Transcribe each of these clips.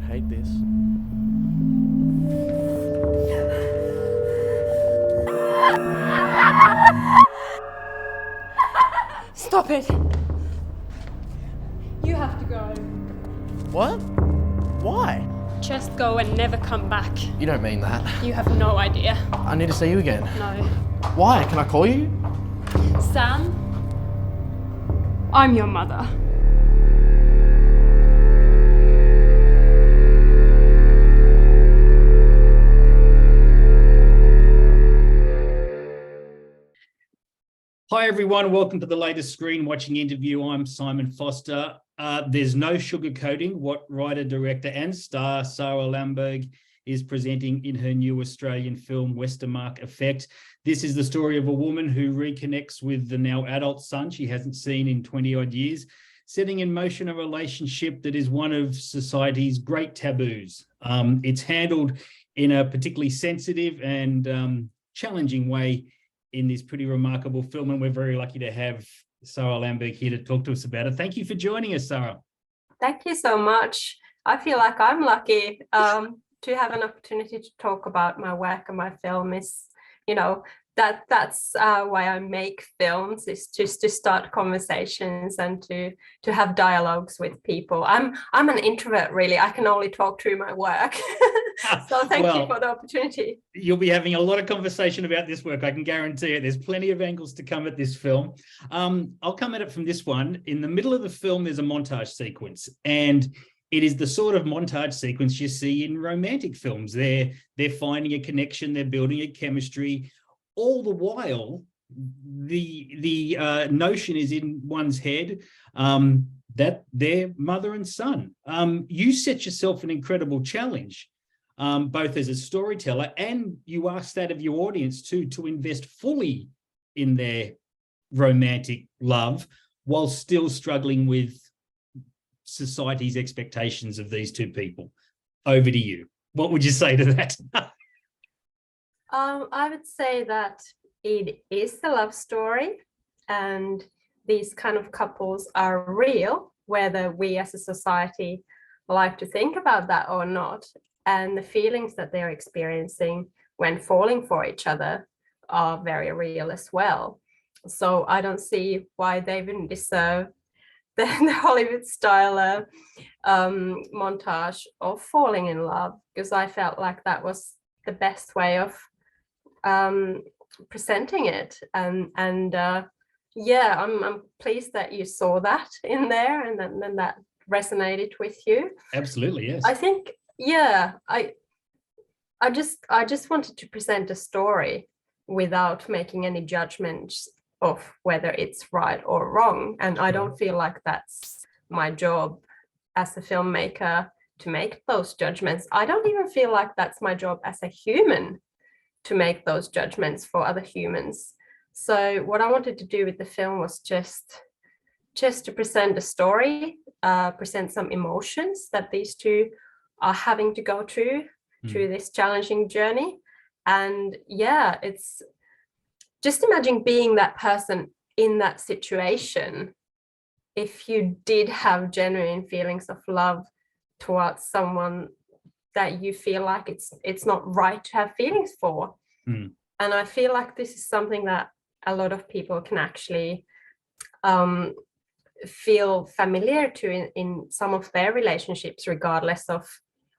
hate this. Stop it! You have to go. What? Why? Just go and never come back. You don't mean that. You have no idea. I need to see you again. No. Why? Can I call you? Sam, I'm your mother. Hi everyone, welcome to the latest Screen Watching interview. I'm Simon Foster. There's no sugarcoating what writer, director and star Saara Lamberg is presenting in her new Australian film, WESTERMARCK EFFECT. This is the story of a woman who reconnects with the now adult son she hasn't seen in 20 odd years, setting in motion a relationship that is one of society's great taboos. It's handled in a particularly sensitive and challenging way in this pretty remarkable film, and we're very lucky to have Saara Lamberg here to talk to us about it. Thank you for joining us, Saara. Thank you so much. I feel like I'm lucky to have an opportunity to talk about my work and my film. Is, that's why I make films, is just to start conversations and to have dialogues with people. I'm an introvert, really. I can only talk through my work. So thank you for the opportunity. You'll be having a lot of conversation about this work, I can guarantee it. There's plenty of angles to come at this film. I'll come at it from this one. In the middle of the film, there's a montage sequence, and it is the sort of montage sequence you see in romantic films. They're finding a connection, they're building a chemistry. All the while, the notion is in one's head that they're mother and son. You set yourself an incredible challenge, both as a storyteller, and you ask that of your audience too, to invest fully in their romantic love while still struggling with society's expectations of these two people. Over to you. What would you say to that? I would say that it is a love story, and these kind of couples are real, whether we as a society like to think about that or not. And the feelings that they're experiencing when falling for each other are very real as well. So I don't see why they wouldn't deserve the Hollywood style montage of falling in love, because I felt like that was the best way of presenting it. And yeah, I'm pleased that you saw that in there, and then that resonated with you. Absolutely, yes. I think, yeah, I just wanted to present a story without making any judgments of whether it's right or wrong. And I don't feel like that's my job as a filmmaker to make those judgments. I don't even feel like that's my job as a human to make those judgments for other humans. So what I wanted to do with the film was just to present a story, present some emotions that these two are having to go through this challenging journey. And yeah, it's just imagine being that person in that situation. If you did have genuine feelings of love towards someone that you feel like it's not right to have feelings for. And I feel like this is something that a lot of people can actually feel familiar to in some of their relationships, regardless of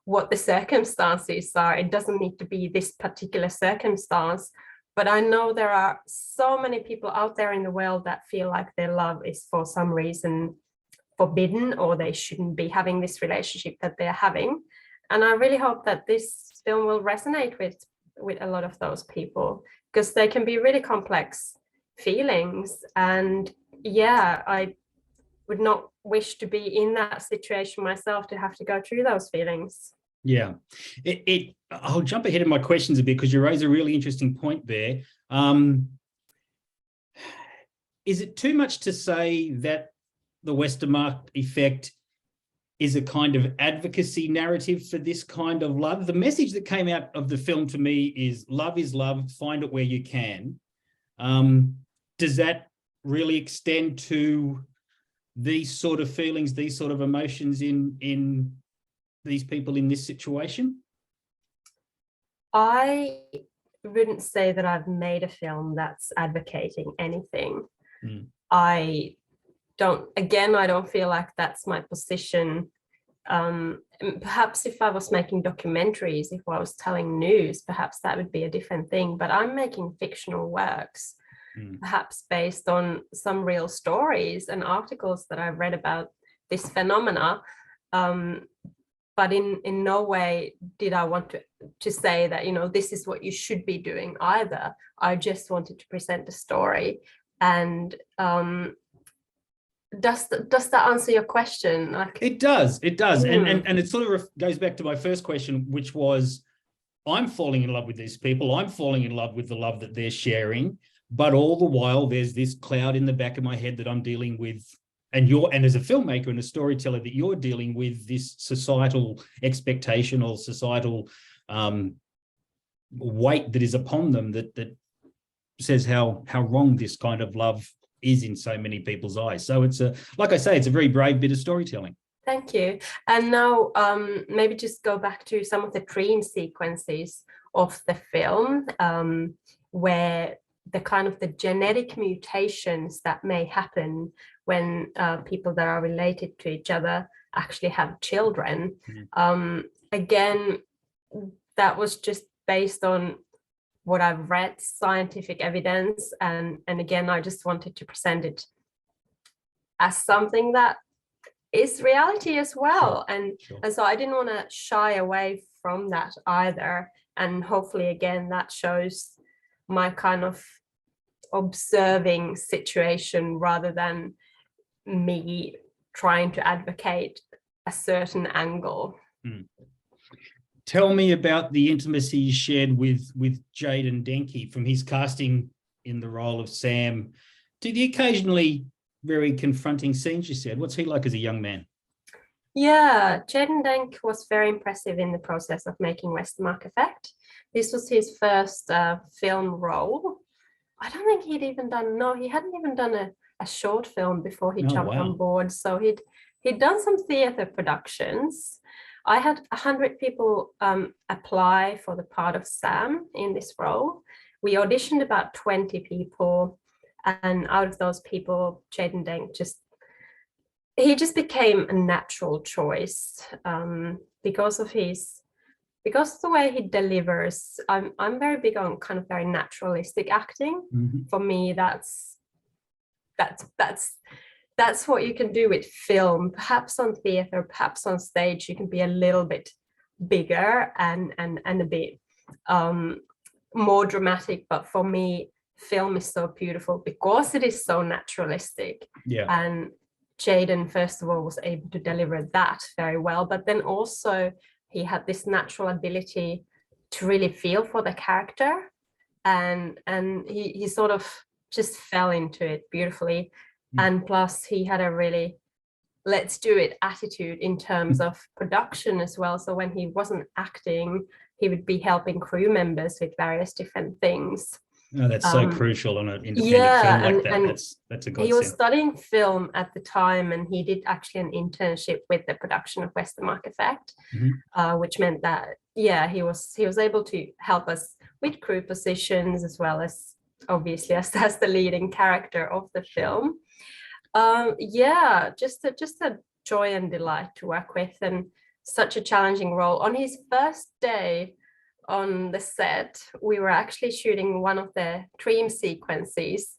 what the circumstances are. It doesn't need to be this particular circumstance, but I know there are so many people out there in the world that feel like their love is for some reason forbidden, or they shouldn't be having this relationship that they're having. And I really hope that this film will resonate with a lot of those people, because they can be really complex feelings. And yeah, I would not wish to be in that situation myself, to have to go through those feelings. Yeah, I'll jump ahead of my questions a bit, because you raise a really interesting point there. Is it too much to say that the Westermarck effect is a kind of advocacy narrative for this kind of love? The message that came out of the film to me is love, find it where you can. Does that really extend to these sort of feelings, these sort of emotions in these people in this situation? I wouldn't say that I've made a film that's advocating anything. I don't feel like that's my position. Perhaps if I was making documentaries, if I was telling news, perhaps that would be a different thing, but I'm making fictional works, perhaps based on some real stories and articles that I've read about this phenomena. But in no way did I want to say that, this is what you should be doing either. I just wanted to present the story. And does that answer your question? It does. And it sort of goes back to my first question, which was, I'm falling in love with these people. I'm falling in love with the love that they're sharing. But all the while, there's this cloud in the back of my head that I'm dealing with. And as a filmmaker and a storyteller, that you're dealing with this societal expectation or societal weight that is upon them that says how wrong this kind of love is in so many people's eyes. So it's like I say, it's a very brave bit of storytelling. Thank you. And now maybe just go back to some of the dream sequences of the film, where the genetic mutations that may happen when people that are related to each other actually have children. Again, that was just based on what I've read, scientific evidence, and again, I just wanted to present it as something that is reality as well. And so I didn't want to shy away from that either. And hopefully, again, that shows my kind of observing situation rather than me trying to advocate a certain angle. Tell me about the intimacy shared with Jaden Denke, from his casting in the role of Sam to the occasionally very confronting scenes you said. What's he like as a young man? Yeah, Jaden Denke was very impressive in the process of making Westermarck Effect. This was his first film role. I don't think he hadn't even done a short film before he jumped on board. So he'd done some theatre productions. I had 100 people apply for the part of Sam in this role. We auditioned about 20 people, and out of those people, Jaden Denke just became a natural choice because of the way he delivers. I'm very big on kind of very naturalistic acting. For me, that's what you can do with film. Perhaps on theatre, perhaps on stage, you can be a little bit bigger and a bit more dramatic. But for me, film is so beautiful because it is so naturalistic. And Jaden, first of all, was able to deliver that very well. But then also he had this natural ability to really feel for the character. And he sort of just fell into it beautifully. And plus he had a really let's do it attitude in terms of production as well. So when he wasn't acting, he would be helping crew members with various different things. Oh, that's so crucial on an independent film like that. That's a godsend. He was studying film at the time, and he did actually an internship with the production of WESTERMARCK EFFECT, which meant that he was able to help us with crew positions as well as obviously as the leading character of the film. Just a joy and delight to work with, and such a challenging role. On his first day on the set, we were actually shooting one of the dream sequences,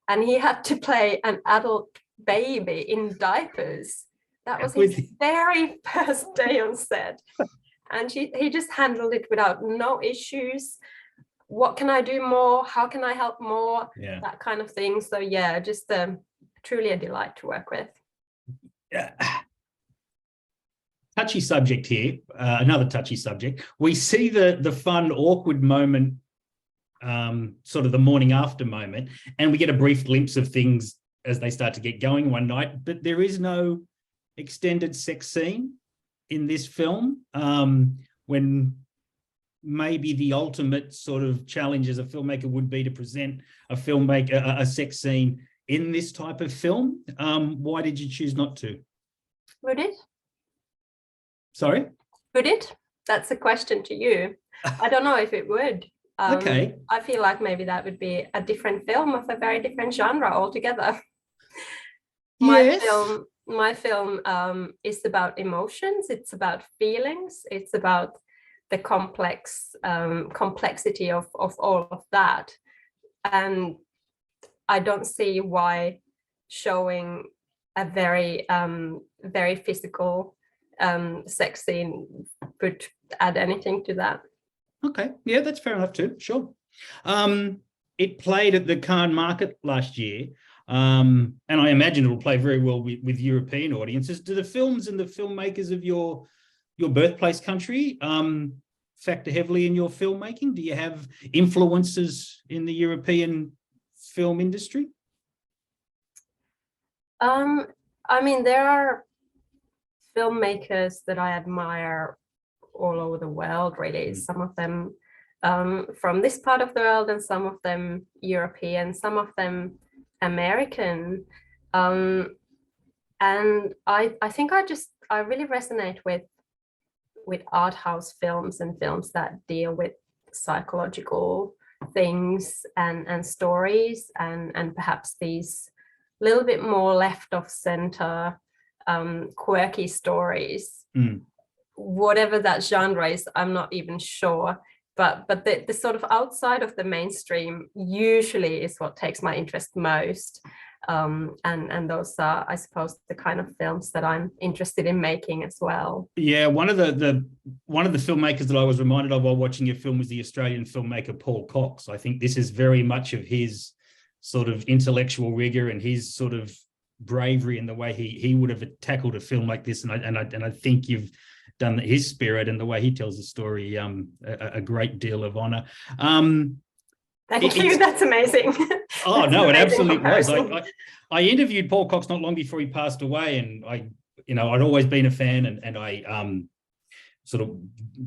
and he had to play an adult baby in diapers. That was his very first day on set, and he just handled it without no issues. What can I do more? How can I help more? That kind of thing. So just truly a delight to work with. Touchy subject here, another touchy subject. We see the fun, awkward moment, sort of the morning after moment, and we get a brief glimpse of things as they start to get going one night, but there is no extended sex scene in this film, when maybe the ultimate sort of challenge as a filmmaker would be to present a sex scene in this type of film. Why did you choose not to? We did. Sorry? Could it? That's a question to you. I don't know if it would. Okay. I feel like maybe that would be a different film of a very different genre altogether. Yes. My film is about emotions. It's about feelings. It's about the complexity of all of that. And I don't see why showing a very very physical sex scene would add anything to that. Okay. Yeah, that's fair enough too. Sure. It played at the Cannes market last year. And I imagine it will play very well with European audiences. Do the films and the filmmakers of your birthplace country factor heavily in your filmmaking? Do you have influences in the European film industry? I mean, there are filmmakers that I admire all over the world, really. Some of them from this part of the world, and some of them European, some of them American. And I think I really resonate with art house films and films that deal with psychological things and stories and perhaps these little bit more left of center quirky stories. Whatever that genre is, I'm not even sure, but the sort of outside of the mainstream usually is what takes my interest most. And those are, I suppose, the kind of films that I'm interested in making as well. Yeah, one of the filmmakers that I was reminded of while watching your film was the Australian filmmaker Paul Cox. I think this is very much of his sort of intellectual rigor and his sort of bravery in the way he would have tackled a film like this. And I think you've done his spirit and the way he tells the story a great deal of honor. Thank you. That's amazing. Oh, That's no, it amazing absolutely was. comparison. I interviewed Paul Cox not long before he passed away, and I'd always been a fan, and I sort of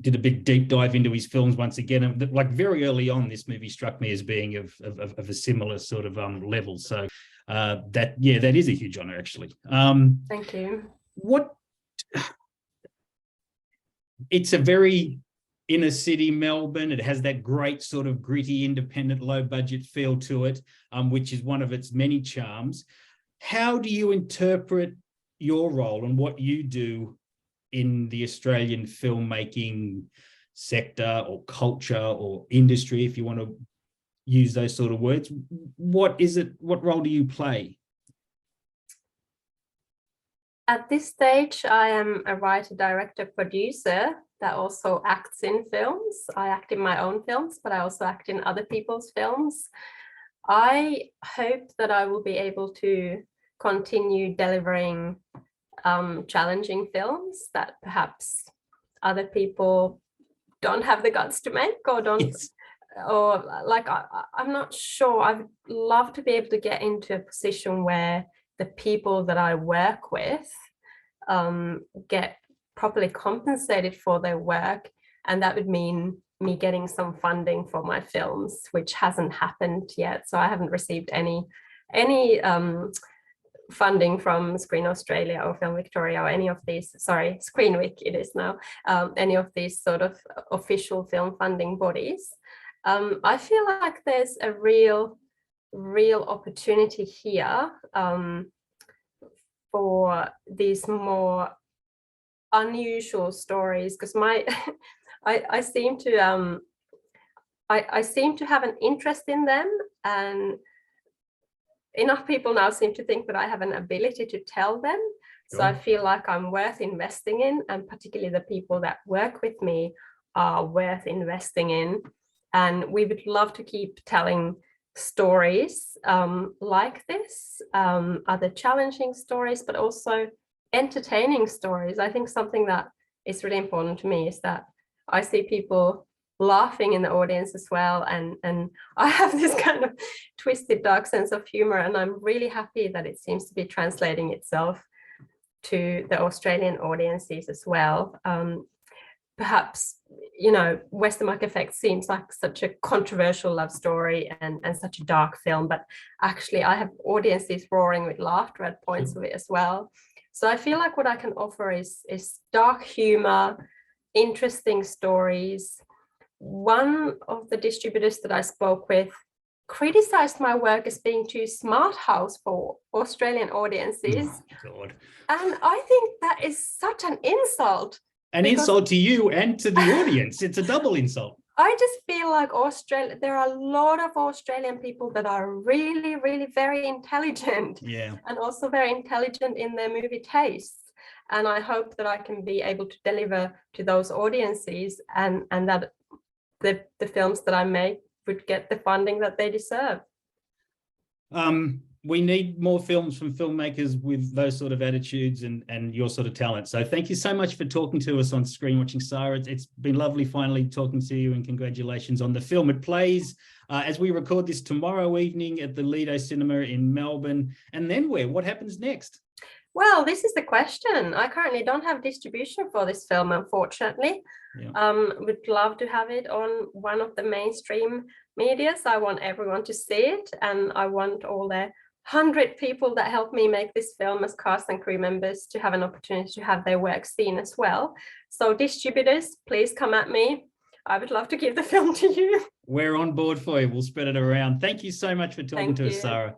did a big deep dive into his films once again. And like very early on, this movie struck me as being of a similar sort of level. So that is a huge honor, actually. Thank you. It's a very inner city Melbourne. It has that great sort of gritty, independent, low budget feel to it, which is one of its many charms. How do you interpret your role and what you do in the Australian filmmaking sector or culture or industry, if you want to use those sort of words? What is it? What role do you play? At this stage, I am a writer, director, producer that also acts in films. I act in my own films, but I also act in other people's films. I hope that I will be able to continue delivering challenging films that perhaps other people don't have the guts to make or don't. Yes. Or like, I'm not sure. I'd love to be able to get into a position where the people that I work with get properly compensated for their work, and that would mean me getting some funding for my films, which hasn't happened yet. So I haven't received any funding from Screen Australia or Film Victoria or any of these, sorry, Screenweek it is now, any of these sort of official film funding bodies. I feel like there's a real opportunity here for these more unusual stories, because I seem to have an interest in them, and enough people now seem to think that I have an ability to tell them. So I feel like I'm worth investing in, and particularly the people that work with me are worth investing in. And we would love to keep telling stories like this, other challenging stories, but also entertaining stories. I think something that is really important to me is that I see people laughing in the audience as well, and I have this kind of twisted, dark sense of humor, and I'm really happy that it seems to be translating itself to the Australian audiences as well. Perhaps, Westermarck Effect seems like such a controversial love story and such a dark film, but actually I have audiences roaring with laughter at points of it as well. So I feel like what I can offer is dark humor, interesting stories. One of the distributors that I spoke with criticized my work as being too smart house for Australian audiences. Oh, God. And I think that is such an insult. An insult to you and to the audience. It's a double insult. I just feel like there are a lot of Australian people that are really, really very intelligent. Yeah. And also very intelligent in their movie tastes. And I hope that I can be able to deliver to those audiences and that the films that I make would get the funding that they deserve. We need more films from filmmakers with those sort of attitudes and your sort of talent. So thank you so much for talking to us on Screen Watching, Saara. It's been lovely finally talking to you, and congratulations on the film. It plays as we record this tomorrow evening at the Lido Cinema in Melbourne. And then where? What happens next? Well, this is the question. I currently don't have distribution for this film, unfortunately. Yeah. Would love to have it on one of the mainstream medias. I want everyone to see it, and I want all the 100 people that helped me make this film as cast and crew members to have an opportunity to have their work seen as well. So distributors, please come at me. I would love to give the film to you. We're on board for you. We'll spread it around. Thank you so much for talking to us, Saara.